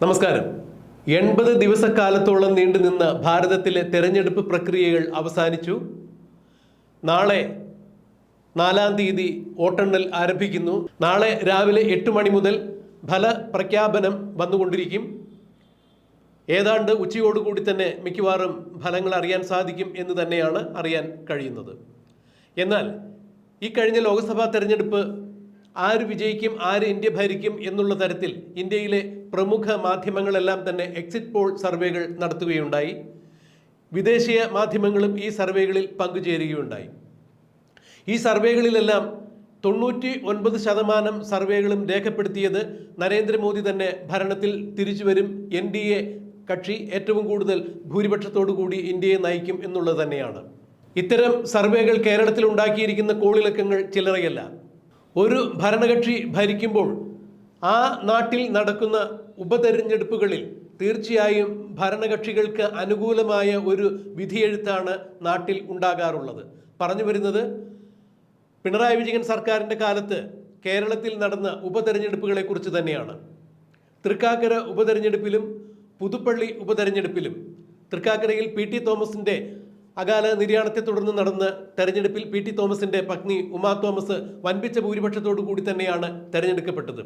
നമസ്കാരം. 80 ദിവസക്കാലത്തോളം നീണ്ടുനിന്ന ഭാരതത്തിലെ തെരഞ്ഞെടുപ്പ് പ്രക്രിയകൾ അവസാനിച്ചു. നാളെ 4-ാം തീയതി വോട്ടെണ്ണൽ ആരംഭിക്കുന്നു. നാളെ രാവിലെ 8 മണി മുതൽ ഫലപ്രഖ്യാപനം വന്നുകൊണ്ടിരിക്കും. ഏതാണ്ട് ഉച്ചയോടുകൂടി തന്നെ മിക്കവാറും ഫലങ്ങൾ അറിയാൻ സാധിക്കും എന്ന് തന്നെയാണ് അറിയാൻ കഴിയുന്നത്. എന്നാൽ ഈ കഴിഞ്ഞ ലോക്സഭാ തെരഞ്ഞെടുപ്പ് ആര് വിജയിക്കും, ആര് ഇന്ത്യ ഭരിക്കും എന്നുള്ള തരത്തിൽ ഇന്ത്യയിലെ പ്രമുഖ മാധ്യമങ്ങളെല്ലാം തന്നെ എക്സിറ്റ് പോൾ സർവേകൾ നടത്തുകയുണ്ടായി. വിദേശീയ മാധ്യമങ്ങളും ഈ സർവേകളിൽ പങ്കുചേരുകയുണ്ടായി. ഈ സർവേകളിലെല്ലാം 99% സർവേകളും രേഖപ്പെടുത്തിയത് നരേന്ദ്രമോദി തന്നെ ഭരണത്തിൽ തിരിച്ചു വരും, NDA കക്ഷി ഏറ്റവും കൂടുതൽ ഭൂരിപക്ഷത്തോടു കൂടി ഇന്ത്യയെ നയിക്കും എന്നുള്ളത് തന്നെയാണ്. ഇത്തരം സർവേകൾ കേരളത്തിൽ ഉണ്ടാക്കിയിരിക്കുന്ന കോളിളക്കങ്ങൾ ചില്ലറയല്ല. ഒരു ഭരണകക്ഷി ഭരിക്കുമ്പോൾ ആ നാട്ടിൽ നടക്കുന്ന ഉപതെരഞ്ഞെടുപ്പുകളിൽ തീർച്ചയായും ഭരണകക്ഷികൾക്ക് അനുകൂലമായ ഒരു വിധിയെഴുത്താണ് നാട്ടിൽ ഉണ്ടാകാറുള്ളത്. പറഞ്ഞു വരുന്നത്, പിണറായി വിജയൻ സർക്കാരിൻ്റെ കാലത്ത് കേരളത്തിൽ നടന്ന ഉപതെരഞ്ഞെടുപ്പുകളെ കുറിച്ച് തന്നെയാണ്. തൃക്കാക്കര ഉപതെരഞ്ഞെടുപ്പിലും പുതുപ്പള്ളി ഉപതെരഞ്ഞെടുപ്പിലും തൃക്കാക്കരയിൽ PT തോമസിൻ്റെ അകാല നിര്യാണത്തെ തുടർന്ന് നടന്ന തെരഞ്ഞെടുപ്പിൽ PT തോമസിൻ്റെ പത്നി ഉമാ തോമസ് വൻപിച്ച ഭൂരിപക്ഷത്തോടു കൂടി തന്നെയാണ് തെരഞ്ഞെടുക്കപ്പെട്ടത്.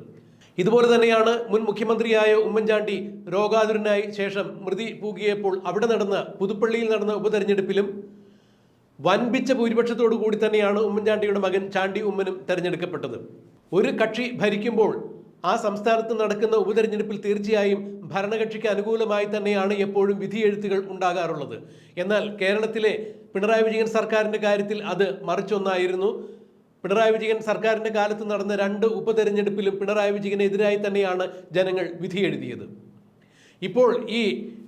ഇതുപോലെ തന്നെയാണ് മുൻ മുഖ്യമന്ത്രിയായ ഉമ്മൻചാണ്ടി രോഗാതുരനായി ശേഷം മൃതി പൂകിയപ്പോൾ അവിടെ നടന്ന പുതുപ്പള്ളിയിൽ നടന്ന ഉപതെരഞ്ഞെടുപ്പിലും വൻപിച്ച ഭൂരിപക്ഷത്തോടു കൂടി തന്നെയാണ് ഉമ്മൻചാണ്ടിയുടെ മകൻ ചാണ്ടി ഉമ്മനും തെരഞ്ഞെടുക്കപ്പെട്ടത്. ഒരു കക്ഷി ഭരിക്കുമ്പോൾ ആ സംസ്ഥാനത്ത് നടക്കുന്ന ഉപതെരഞ്ഞെടുപ്പിൽ തീർച്ചയായും ഭരണകക്ഷിക്ക് അനുകൂലമായി തന്നെയാണ് എപ്പോഴും വിധിയെഴുത്തുകൾ ഉണ്ടാകാറുള്ളത്. എന്നാൽ കേരളത്തിലെ പിണറായി വിജയൻ സർക്കാരിൻ്റെ കാര്യത്തിൽ അത് മറിച്ചൊന്നായിരുന്നു. പിണറായി വിജയൻ സർക്കാരിൻ്റെ കാലത്ത് നടന്ന 2 ഉപതെരഞ്ഞെടുപ്പിലും പിണറായി വിജയനെതിരായി തന്നെയാണ് ജനങ്ങൾ വിധിയെഴുതിയത്. ഇപ്പോൾ ഈ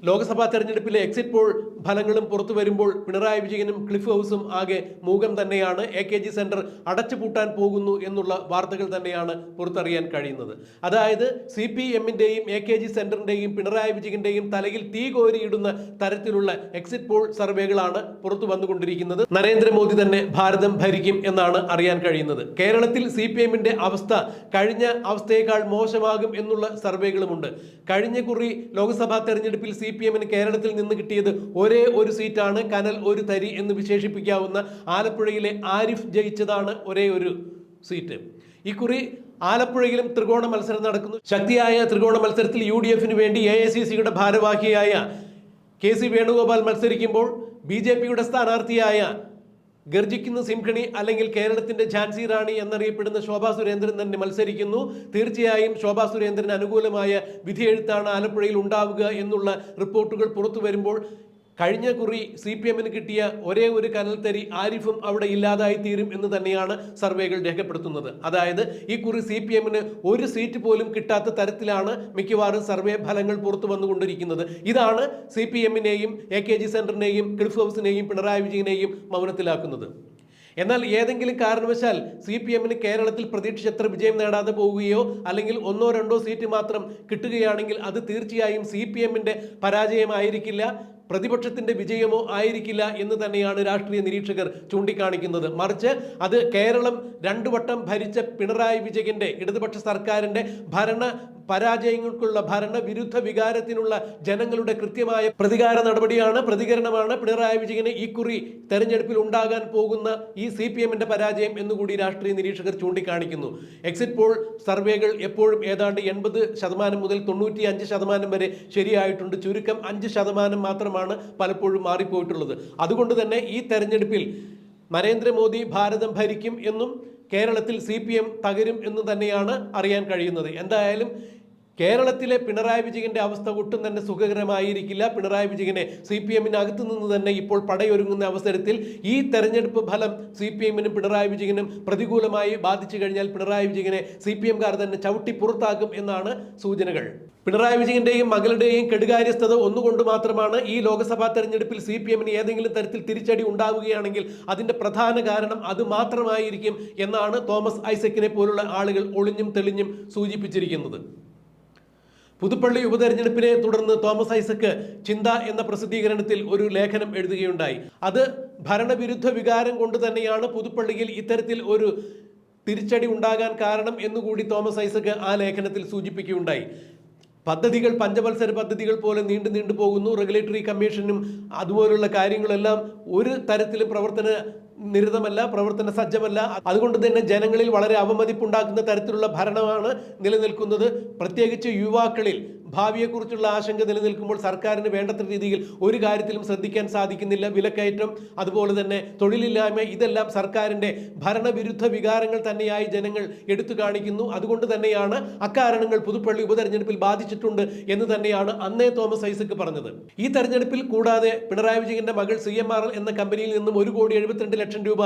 ലോക്സഭാ തെരഞ്ഞെടുപ്പിലെ എക്സിറ്റ് പോൾ ഫലങ്ങളും പുറത്തു വരുമ്പോൾ പിണറായി വിജയനും ക്ലിഫ് ഹൗസും ആകെ മൂകം തന്നെയാണ്. AKG സെന്റർ അടച്ചുപൂട്ടാൻ പോകുന്നു എന്നുള്ള വാർത്തകൾ തന്നെയാണ് പുറത്തറിയാൻ കഴിയുന്നത്. അതായത് CPM-ന്റെയും AKG സെന്ററിൻ്റെയും പിണറായി വിജയന്റെയും തലയിൽ തീ കോരിയിടുന്ന തരത്തിലുള്ള എക്സിറ്റ് പോൾ സർവേകളാണ് പുറത്തു വന്നുകൊണ്ടിരിക്കുന്നത്. നരേന്ദ്രമോദി തന്നെ ഭാരതം ഭരിക്കും എന്നാണ് അറിയാൻ കഴിയുന്നത്. കേരളത്തിൽ CPM-ന്റെ അവസ്ഥ കഴിഞ്ഞ അവസ്ഥയേക്കാൾ മോശമാകും എന്നുള്ള സർവേകളുമുണ്ട്. കഴിഞ്ഞ കുറി ലോക്സഭാ തെരഞ്ഞെടുപ്പിൽ CPM-ന് കേരളത്തിൽ നിന്ന് കിട്ടിയത് ഒരേ ഒരു സീറ്റാണ്. കനൽ ഒരു തരി എന്ന് വിശേഷിപ്പിക്കാവുന്ന ആലപ്പുഴയിലെ ആരിഫ് ജയിച്ചതാണ് ഒരേ ഒരു സീറ്റ്. ഇക്കുറി ആലപ്പുഴയിലും ത്രികോണ മത്സരം നടക്കുന്നു. ശക്തിയായ ത്രികോണ മത്സരത്തിൽ UDF-ന് വേണ്ടി AICCയുടെ ഭാരവാഹിയായ KC വേണുഗോപാൽ മത്സരിക്കുമ്പോൾ BJP-യുടെ സ്ഥാനാർത്ഥിയായ ഗർജിക്കുന്ന സിംഹണി അല്ലെങ്കിൽ കേരളത്തിന്റെ ഝാൻസി റാണി എന്നറിയപ്പെടുന്ന ശോഭാ സുരേന്ദ്രൻ തന്നെ മത്സരിക്കുന്നു. തീർച്ചയായും ശോഭാ സുരേന്ദ്രന് അനുകൂലമായ വിധിയെഴുത്താണ് ആലപ്പുഴയിൽ ഉണ്ടാവുക എന്നുള്ള റിപ്പോർട്ടുകൾ പുറത്തു വരുമ്പോൾ കഴിഞ്ഞ കുറി CPM-ന് കിട്ടിയ ഒരേ ഒരു കനൽത്തരി ആരിഫും അവിടെ ഇല്ലാതായി തീരും എന്ന് തന്നെയാണ് സർവേകൾ രേഖപ്പെടുത്തുന്നത്. അതായത് ഈ കുറി CPM-ന് ഒരു സീറ്റ് പോലും കിട്ടാത്ത തരത്തിലാണ് മിക്കവാറും സർവേ ഫലങ്ങൾ പുറത്തു വന്നുകൊണ്ടിരിക്കുന്നത്. ഇതാണ് CPM-നെയും AKG സെന്ററിനെയും ക്ലിഫ് ഹൗസിനെയും പിണറായി വിജയനെയും മൗനത്തിലാക്കുന്നത്. എന്നാൽ ഏതെങ്കിലും കാരണവശാൽ CPM-ന് കേരളത്തിൽ പ്രതീക്ഷിച്ചത്ര വിജയം നേടാതെ പോവുകയോ അല്ലെങ്കിൽ 1-2 സീറ്റ് മാത്രം കിട്ടുകയാണെങ്കിൽ അത് തീർച്ചയായും CPM-ന്റെ പരാജയമായിരിക്കില്ല, പ്രതിപക്ഷത്തിന്റെ വിജയമോ ആയിരിക്കില്ല എന്ന് തന്നെയാണ് രാഷ്ട്രീയ നിരീക്ഷകർ ചൂണ്ടിക്കാണിക്കുന്നത്. മറിച്ച് അത് കേരളം 2 വട്ടം ഭരിച്ച പിണറായി വിജയന്റെ ഇടതുപക്ഷ സർക്കാരിന്റെ ഭരണ പരാജയങ്ങൾക്കുള്ള ഭരണവിരുദ്ധ വികാരത്തിനുള്ള ജനങ്ങളുടെ കൃത്യമായ പ്രതികരണമാണ് പിണറായി വിജയന് ഇക്കുറി തെരഞ്ഞെടുപ്പിൽ ഉണ്ടാകാൻ പോകുന്ന ഈ CPM-ന്റെ പരാജയം എന്നുകൂടി രാഷ്ട്രീയ നിരീക്ഷകർ ചൂണ്ടിക്കാണിക്കുന്നു. എക്സിറ്റ് പോൾ സർവേകൾ എപ്പോഴും ഏതാണ്ട് 80% മുതൽ 95% വരെ ശരിയായിട്ടുണ്ട്. ചുരുക്കം 5% മാത്രമാണ് പലപ്പോഴും മാറിപ്പോയിട്ടുള്ളത്. അതുകൊണ്ട് തന്നെ ഈ തെരഞ്ഞെടുപ്പിൽ നരേന്ദ്രമോദി ഭാരതം ഭരിക്കും എന്നും കേരളത്തിൽ CPM തകരും എന്ന് തന്നെയാണ് അറിയാൻ കഴിയുന്നത്. എന്തായാലും കേരളത്തിലെ പിണറായി വിജയന്റെ അവസ്ഥ ഒട്ടും തന്നെ സുഖകരമായിരിക്കില്ല. പിണറായി വിജയനെ CPM-നകത്തു നിന്ന് തന്നെ ഇപ്പോൾ പടയൊരുങ്ങുന്ന അവസരത്തിൽ ഈ തെരഞ്ഞെടുപ്പ് ഫലം CPM-നും പിണറായി വിജയനും പ്രതികൂലമായി ബാധിച്ചു കഴിഞ്ഞാൽ പിണറായി വിജയനെ CPM-കാർ തന്നെ ചവിട്ടി പുറത്താക്കും എന്നാണ് സൂചനകൾ. പിണറായി വിജയന്റെയും മകളുടെയും കെടുകാര്യസ്ഥത ഒന്നുകൊണ്ട് മാത്രമാണ് ഈ ലോക്സഭാ തെരഞ്ഞെടുപ്പിൽ CPM-ന് ഏതെങ്കിലും തരത്തിൽ തിരിച്ചടി ഉണ്ടാവുകയാണെങ്കിൽ അതിന്റെ പ്രധാന കാരണം അത് മാത്രമായിരിക്കും എന്നാണ് തോമസ് ഐസക്കിനെ പോലുള്ള ആളുകൾ ഒളിഞ്ഞും തെളിഞ്ഞും സൂചിപ്പിച്ചിരിക്കുന്നത്. പുതുപ്പള്ളി ഉപതെരഞ്ഞെടുപ്പിനെ തുടർന്ന് തോമസ് ഐസക്ക് ചിന്ത എന്ന പ്രസിദ്ധീകരണത്തിൽ ഒരു ലേഖനം എഴുതുകയുണ്ടായി. അത് ഭരണവിരുദ്ധ വികാരം കൊണ്ട് തന്നെയാണ് പുതുപ്പള്ളിയിൽ ഇത്തരത്തിൽ ഒരു തിരിച്ചടി ഉണ്ടാകാൻ കാരണം എന്നുകൂടി തോമസ് ഐസക്ക് ആ ലേഖനത്തിൽ സൂചിപ്പിക്കുകയുണ്ടായി. പദ്ധതികൾ പഞ്ചവത്സര പദ്ധതികൾ പോലെ നീണ്ടു പോകുന്നു. റെഗുലേറ്ററി കമ്മീഷനും അതുപോലുള്ള കാര്യങ്ങളെല്ലാം ഒരു തരത്തിലും നിരതമല്ല, പ്രവർത്തന സജ്ജമല്ല. അതുകൊണ്ട് തന്നെ ജനങ്ങളിൽ വളരെ അവമതിപ്പുണ്ടാക്കുന്ന തരത്തിലുള്ള ഭരണമാണ് നിലനിൽക്കുന്നത്. പ്രത്യേകിച്ച് യുവാക്കളിൽ ഭാവിയെക്കുറിച്ചുള്ള ആശങ്ക നിലനിൽക്കുമ്പോൾ സർക്കാരിന് വേണ്ടത്ര രീതിയിൽ ഒരു കാര്യത്തിലും ശ്രദ്ധിക്കാൻ സാധിക്കുന്നില്ല. വിലക്കയറ്റം, അതുപോലെ തന്നെ തൊഴിലില്ലായ്മ, ഇതെല്ലാം സർക്കാരിൻ്റെ ഭരണവിരുദ്ധ വികാരങ്ങൾ തന്നെയായി ജനങ്ങൾ എടുത്തു കാണിക്കുന്നു. അതുകൊണ്ട് തന്നെയാണ് അക്കാരണങ്ങൾ പുതുപ്പള്ളി ഉപതെരഞ്ഞെടുപ്പിൽ ബാധിച്ചിട്ടുണ്ട് എന്ന് തന്നെയാണ് അന്നേ തോമസ് ഐസക് പറഞ്ഞത്. ഈ തെരഞ്ഞെടുപ്പിൽ കൂടാതെ പിണറായി വിജയന്റെ മകൾ CMR എന്ന കമ്പനിയിൽ നിന്നും 1,72,00,000 രൂപ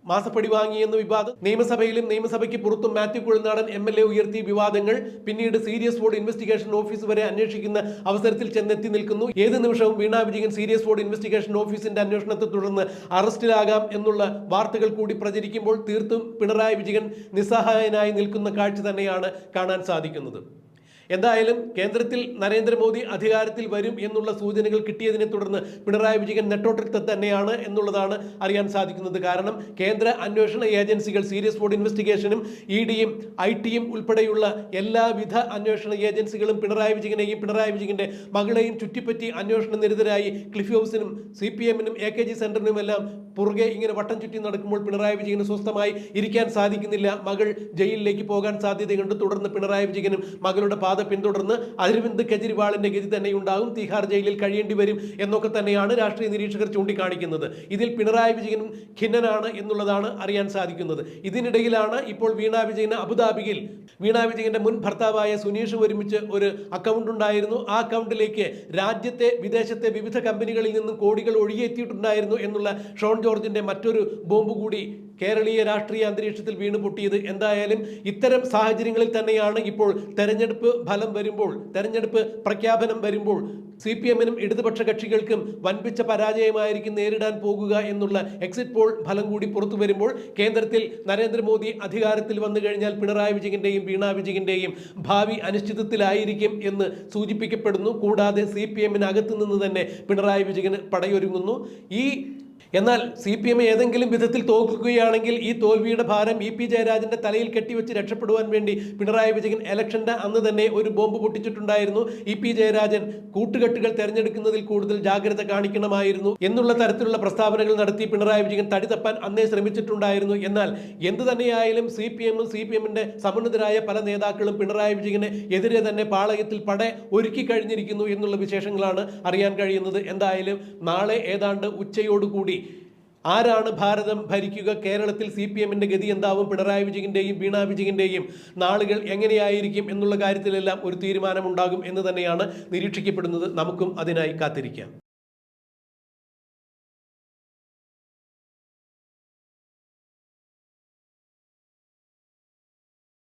മാസപ്പടി വാങ്ങിയെന്ന വിവാദം, നിയമസഭയിലും നിയമസഭയ്ക്ക് പുറത്തും മാത്യു കുഴൽനാടൻ MLA ഉയർത്തിയ വിവാദങ്ങൾ പിന്നീട് സീരിയസ് ബോർഡ് ഇൻവെസ്റ്റിഗേഷൻ ഓഫീസ് വരെ അന്വേഷിക്കുന്ന അവസരത്തിൽ ചെന്നെത്തി നിൽക്കുന്നു. ഏത് നിമിഷവും Veena Vijayan serious board investigation ഓഫീസിന്റെ അന്വേഷണത്തെ തുടർന്ന് അറസ്റ്റിലാകാം എന്നുള്ള വാർത്തകൾ കൂടി പ്രചരിക്കുമ്പോൾ തീർത്തും പിണറായി വിജയൻ നിസ്സഹായനായി നിൽക്കുന്ന കാഴ്ച തന്നെയാണ് കാണാൻ സാധിക്കുന്നത്. എന്തായാലും കേന്ദ്രത്തിൽ നരേന്ദ്രമോദി അധികാരത്തിൽ വരും എന്നുള്ള സൂചനകൾ കിട്ടിയതിനെ തുടർന്ന് പിണറായി വിജയൻ നെട്ടോട്ടത്തിൽ തന്നെയാണ് എന്നുള്ളതാണ് അറിയാൻ സാധിക്കുന്നത്. കാരണം കേന്ദ്ര അന്വേഷണ ഏജൻസികൾ സീരിയസ് ബോർഡ് ഇൻവെസ്റ്റിഗേഷനും EDയും IT ഉൾപ്പെടെയുള്ള എല്ലാവിധ അന്വേഷണ ഏജൻസികളും പിണറായി വിജയനെയും പിണറായി വിജയന്റെ മകളെയും ചുറ്റിപ്പറ്റി അന്വേഷണ നിരതരായി ക്ലിഫ് ഹൗസിനും CPMനും AKG സെന്ററിനുമെല്ലാം പുറകെ ഇങ്ങനെ വട്ടം ചുറ്റി നടക്കുമ്പോൾ പിണറായി വിജയന് സ്വസ്ഥമായി ഇരിക്കാൻ സാധിക്കുന്നില്ല. മകൾ ജയിലിലേക്ക് പോകാൻ സാധ്യതയുണ്ട്. തുടർന്ന് പിണറായി വിജയനും മകളുടെ പിന്തുടർന്ന് അരവിന്ദ് കെജ്രിവാളിന്റെ ഗതി തന്നെ ഉണ്ടാകും. തിഹാർ ജയിലിൽ കഴിയേണ്ടി വരും എന്നൊക്കെ തന്നെയാണ് രാഷ്ട്രീയ നിരീക്ഷകർ ചൂണ്ടിക്കാണിക്കുന്നത്. ഇതിൽ പിണറായി വിജയനും ഖിന്നനാണ് എന്നുള്ളതാണ് അറിയാൻ സാധിക്കുന്നത്. ഇതിനിടയിലാണ് ഇപ്പോൾ വീണ വിജയന് അബുദാബിയിൽ വീണ വിജയന്റെ മുൻ ഭർത്താവായ സുനീഷ് ഒരുമിച്ച് ഒരു അക്കൗണ്ട് ഉണ്ടായിരുന്നു. ആ അക്കൗണ്ടിലേക്ക് രാജ്യത്തെ വിദേശത്തെ വിവിധ കമ്പനികളിൽ നിന്നും കോടികൾ ഒഴുകിയെത്തിയിട്ടുണ്ടായിരുന്നു എന്നുള്ള ഷോൺ ജോർജിന്റെ മറ്റൊരു ബോംബ് കൂടി കേരളീയ രാഷ്ട്രീയ അന്തരീക്ഷത്തിൽ വീണ് പൊട്ടിയത്. എന്തായാലും ഇത്തരം സാഹചര്യങ്ങളിൽ തന്നെയാണ് ഇപ്പോൾ തെരഞ്ഞെടുപ്പ് ഫലം വരുമ്പോൾ, തെരഞ്ഞെടുപ്പ് പ്രഖ്യാപനം വരുമ്പോൾ CPMനും ഇടതുപക്ഷ കക്ഷികൾക്കും വൻപിച്ച പരാജയമായിരിക്കും നേരിടാൻ പോകുക എന്നുള്ള എക്സിറ്റ് പോൾ ഫലം കൂടി പുറത്തു വരുമ്പോൾ കേന്ദ്രത്തിൽ നരേന്ദ്രമോദി അധികാരത്തിൽ വന്നു കഴിഞ്ഞാൽ പിണറായി വിജയന്റെയും വീണ വിജയന്റെയും ഭാവി അനിശ്ചിതത്തിലായിരിക്കും എന്ന് സൂചിപ്പിക്കപ്പെടുന്നു. കൂടാതെ CPMനകത്തു നിന്ന് തന്നെ പിണറായി വിജയൻ പടയൊരുങ്ങുന്നു. എന്നാൽ CPM ഏതെങ്കിലും വിധത്തിൽ തോൽക്കുകയാണെങ്കിൽ ഈ തോൽവിയുടെ ഭാരം EP ജയരാജന്റെ തലയിൽ കെട്ടിവെച്ച് രക്ഷപ്പെടുവാൻ വേണ്ടി പിണറായി വിജയൻ ഇലക്ഷന്റെ അന്ന് തന്നെ ഒരു ബോംബ് പൊട്ടിച്ചിട്ടുണ്ടായിരുന്നു. EP ജയരാജൻ കൂട്ടുകെട്ടുകൾ തെരഞ്ഞെടുക്കുന്നതിൽ കൂടുതൽ ജാഗ്രത കാണിക്കണമായിരുന്നു എന്നുള്ള തരത്തിലുള്ള പ്രസ്താവനകൾ നടത്തി പിണറായി വിജയൻ തടി തപ്പാൻ അന്നേ ശ്രമിച്ചിട്ടുണ്ടായിരുന്നു. എന്നാൽ എന്തു തന്നെയായാലും CPMന്റെ സമുന്നതരായ പല നേതാക്കളും പിണറായി വിജയന് എതിരെ തന്നെ പാളയത്തിൽ ഒരുക്കി കഴിഞ്ഞിരിക്കുന്നു എന്നുള്ള വിശേഷങ്ങളാണ് അറിയാൻ കഴിയുന്നത്. എന്തായാലും നാളെ ഏതാണ്ട് ഉച്ചയോടുകൂടി ആരാണ് ഭാരതം ഭരിക്കുക, കേരളത്തിൽ CPMന്റെ ഗതി എന്താവും, പിണറായി വിജയന്റെയും വീണ വിജയന്റെയും നാളുകൾ എങ്ങനെയായിരിക്കും എന്നുള്ള കാര്യത്തിലെല്ലാം ഒരു തീരുമാനമുണ്ടാകും എന്ന് തന്നെയാണ് നിരീക്ഷിക്കപ്പെടുന്നത്. നമുക്കും അതിനായി കാത്തിരിക്കാം.